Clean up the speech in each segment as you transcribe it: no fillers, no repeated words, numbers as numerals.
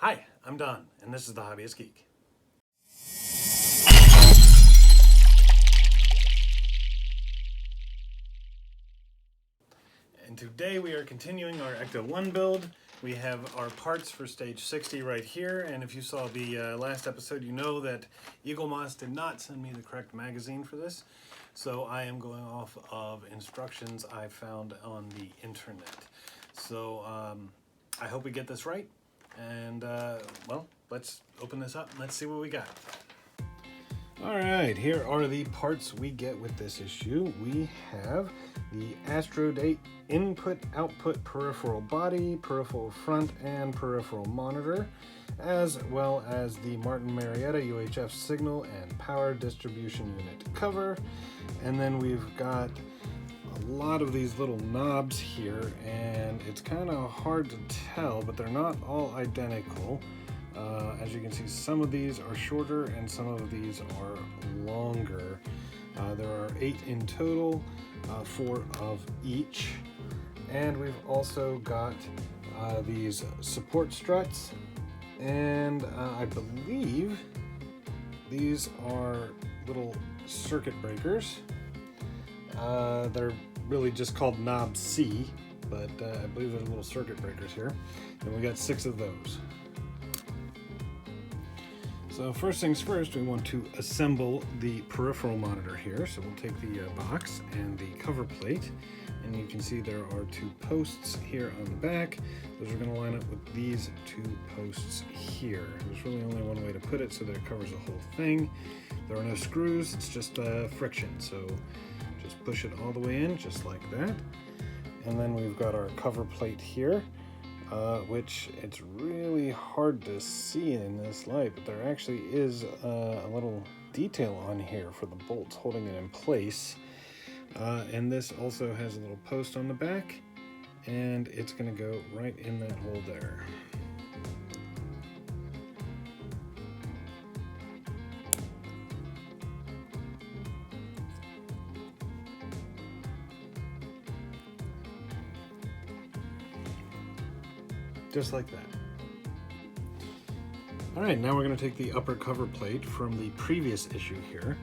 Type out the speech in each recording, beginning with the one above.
Hi, I'm Don, and this is The Hobbyist Geek. And today we are continuing our Ecto-1 build. We have our parts for stage 60 right here, and if you saw the last episode, you know that Eagle Moss did not send me the correct magazine for this, so I am going off of instructions I found on the internet. So I hope we get this right. And, well, let's open this up and let's see what we got. All right, here are the parts we get with this issue. We have the Astrodate input-output peripheral body, peripheral front, and peripheral monitor, as well as the Martin Marietta UHF signal and power distribution unit cover. And then we've got a lot of these little knobs here, and it's kind of hard to tell, but they're not all identical. As you can see, some of these are shorter and some of these are longer. There are 8 in total, 4 of each. And we've also got these support struts, and I believe these are little circuit breakers. They're really just called knob C, but I believe they're little circuit breakers here. And we got 6 of those. So first things first, we want to assemble the peripheral monitor here. So we'll take the box and the cover plate, and you can see there are 2 posts here on the back. Those are going to line up with these 2 posts here. There's really only one way to put it so that it covers the whole thing. There are no screws, it's just friction. So just push it all the way in, just like that. And then we've got our cover plate here, which it's really hard to see in this light, but there actually is a little detail on here for the bolts holding it in place. And this also has a little post on the back, and it's going to go right in that hole there. Just like that. All right, now we're going to take the upper cover plate from the previous issue here.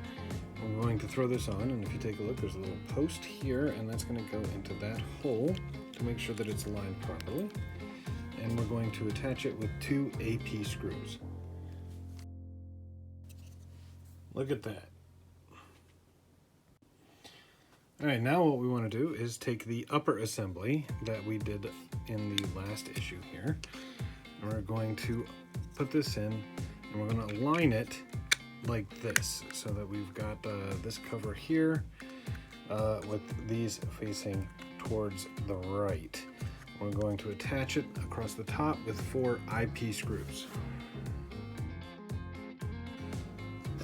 We're going to throw this on, and if you take a look, there's a little post here, and that's going to go into that hole to make sure that it's aligned properly. And we're going to attach it with 2 AP screws. Look at that. All right, now what we want to do is take the upper assembly that we did in the last issue here, and we're going to put this in, and we're going to align it like this, so that we've got this cover here with these facing towards the right. We're going to attach it across the top with 4 IP screws.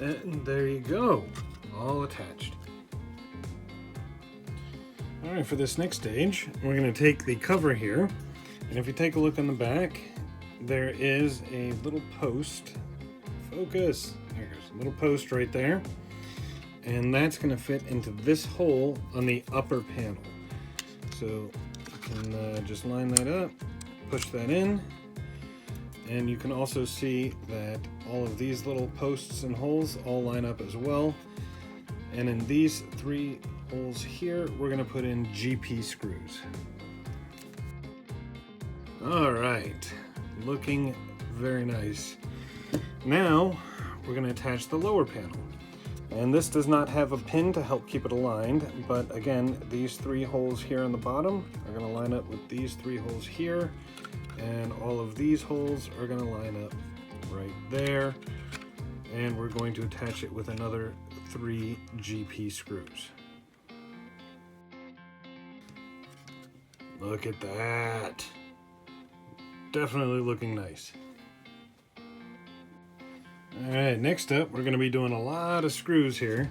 And there you go, all attached. All right, for this next stage, we're going to take the cover here, and if you take a look on the back, there is a little post. Focus. There it goes. A little post right there, and that's going to fit into this hole on the upper panel. So you can just line that up, push that in, and you can also see that all of these little posts and holes all line up as well. And in these 3 holes here, we're going to put in GP screws. All right, looking very nice. Now we're going to attach the lower panel, and this does not have a pin to help keep it aligned, but again, these 3 holes here on the bottom are going to line up with these 3 holes here, and all of these holes are going to line up right there, and we're going to attach it with another 3 GP screws. Look at that. Definitely looking nice. All right, next up, we're going to be doing a lot of screws here.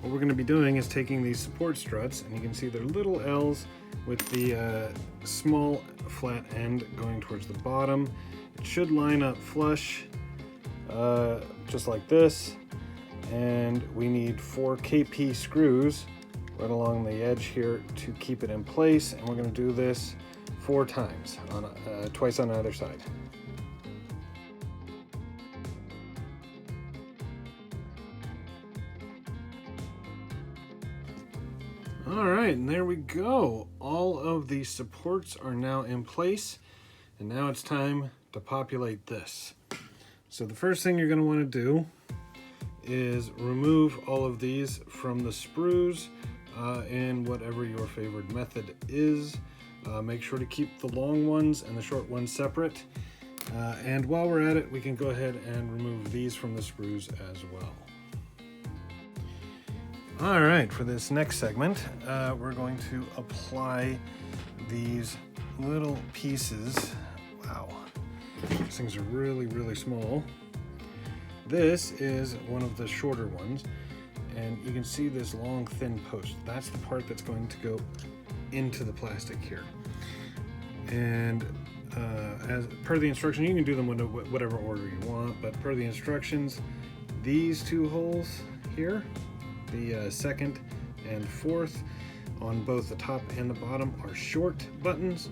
What we're going to be doing is taking these support struts, and you can see they're little L's with the small flat end going towards the bottom. It should line up flush, just like this. And we need 4 KP screws right along the edge here to keep it in place, and we're going to do this 4 times, twice on either side. All right, and there we go. All of the supports are now in place, and now it's time to populate this. So the first thing you're going to want to do is remove all of these from the sprues in whatever your favorite method is. Make sure to keep the long ones and the short ones separate. And while we're at it, we can go ahead and remove these from the sprues as well. All right, for this next segment, we're going to apply these little pieces. Wow, these things are really, really small. This is one of the shorter ones, and you can see this long, thin post. That's the part that's going to go into the plastic here. And as per the instruction, you can do them in whatever order you want, but per the instructions, these two holes here, the second and fourth on both the top and the bottom are short buttons,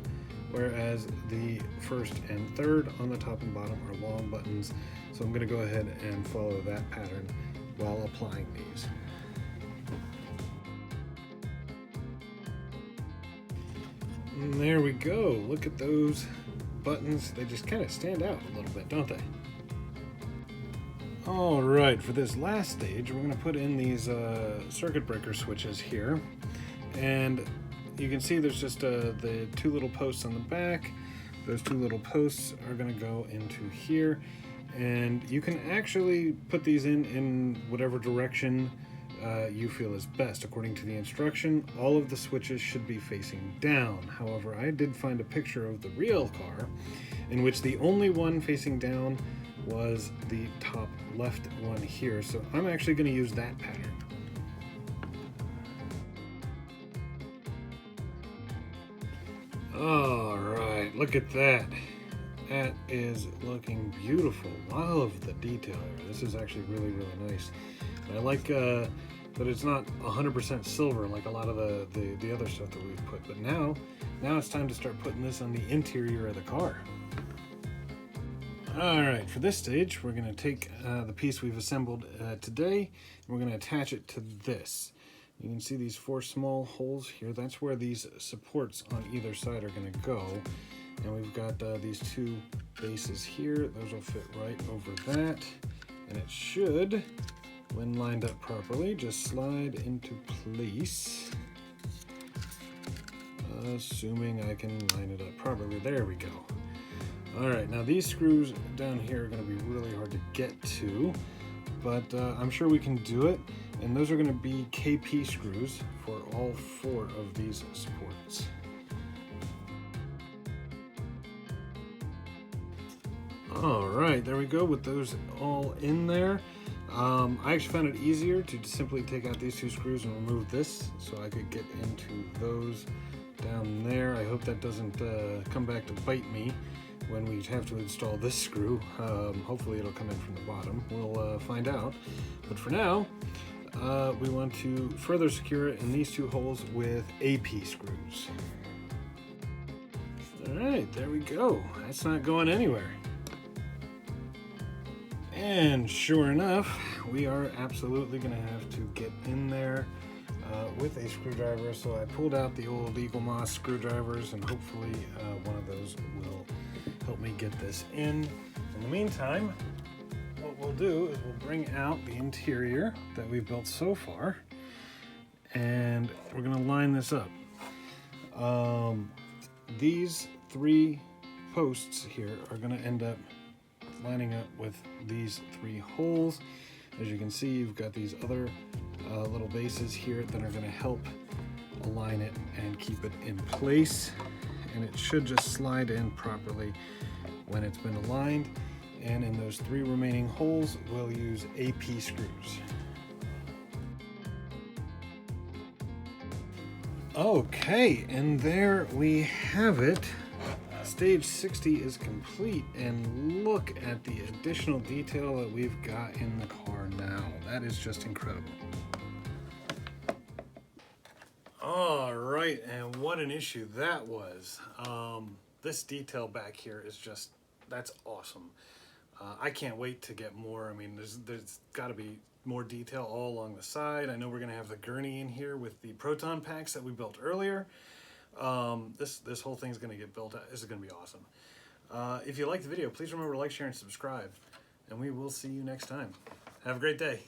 whereas the first and third on the top and bottom are long buttons. So I'm going to go ahead and follow that pattern while applying these. And there we go. Look at those buttons. They just kind of stand out a little bit, don't they? All right, for this last stage, we're going to put in these circuit breaker switches here. And you can see there's just the two little posts on the back. Those two little posts are going to go into here. And you can actually put these in whatever direction you feel is best. According to the instruction, all of the switches should be facing down. However, I did find a picture of the real car in which the only one facing down was the top left one here. So I'm actually going to use that pattern. All right, look at that. That is looking beautiful. I love the detail here. This is actually really, really nice. And I like that it's not 100% silver like a lot of the other stuff that we've put. But now it's time to start putting this on the interior of the car. All right, for this stage, we're going to take the piece we've assembled today, and we're going to attach it to this. You can see these 4 small holes here. That's where these supports on either side are going to go. And we've got these 2 bases here. Those will fit right over that. And it should, when lined up properly, just slide into place. Assuming I can line it up properly. There we go. All right, now these screws down here are going to be really hard to get to, but I'm sure we can do it. And those are going to be KP screws for all 4 of these supports. All right, there we go with those all in there. I actually found it easier to simply take out these 2 screws and remove this so I could get into those down there. I hope that doesn't come back to bite me when we have to install this screw. Hopefully it'll come in from the bottom. We'll find out. But for now, we want to further secure it in these 2 holes with AP screws. All right, there we go. That's not going anywhere. And sure enough, we are absolutely going to have to get in there with a screwdriver. So I pulled out the old Eagle Moss screwdrivers, and hopefully one of those will help me get this in. In the meantime, what we'll do is we'll bring out the interior that we've built so far, and we're going to line this up. These 3 posts here are going to end up lining up with these 3 holes. As you can see, you've got these other little bases here that are going to help align it and keep it in place, and it should just slide in properly when it's been aligned. And in those 3 remaining holes, we'll use AP screws. Okay, and there we have it. Stage 60 is complete, and look at the additional detail that we've got in the car now. That is just incredible. All right, and what an issue that was. This detail back here is just, that's awesome. I can't wait to get more. I mean, there's got to be more detail all along the side. I know we're going to have the gurney in here with the proton packs that we built earlier. This whole thing's going to get built out. This is going to be awesome. If you like the video, please remember to like, share, and subscribe. And we will see you next time. Have a great day.